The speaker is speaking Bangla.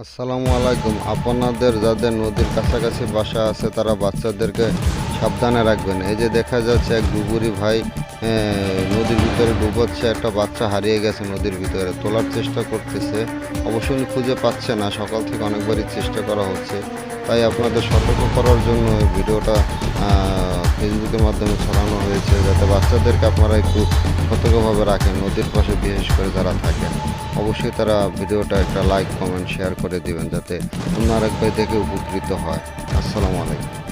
আসসালামু আলাইকুম। আপনাদের যাদের নদীর কাছাকাছি বাসা আছে তারা বাচ্চাদেরকে সাবধানে রাখবেন। এই যে দেখা যাচ্ছে এক ডুবুরি ভাই নদীর ভিতরে ডুবোচ্ছে, একটা বাচ্চা হারিয়ে গেছে নদীর ভিতরে, তোলার চেষ্টা করতেছে, অবশ্য উনি খুঁজে পাচ্ছে না। সকাল থেকে অনেকবারই চেষ্টা করা হচ্ছে, তাই আপনাদের সতর্ক করার জন্য এই ভিডিওটা ফেসবুকের মাধ্যমে ছড়ানো হয়েছে, যাতে বাচ্চাদেরকে আপনারা একটু সতর্কভাবে রাখেন। নদীর পাশে বিশেষ করে যারা থাকেন অবশ্যই তারা ভিডিওটা একটা লাইক কমেন্ট শেয়ার করে দিবেন, যাতে অন্য আরেক ভাই দেখে উপকৃত হয়। আসসালামু আলাইকুম।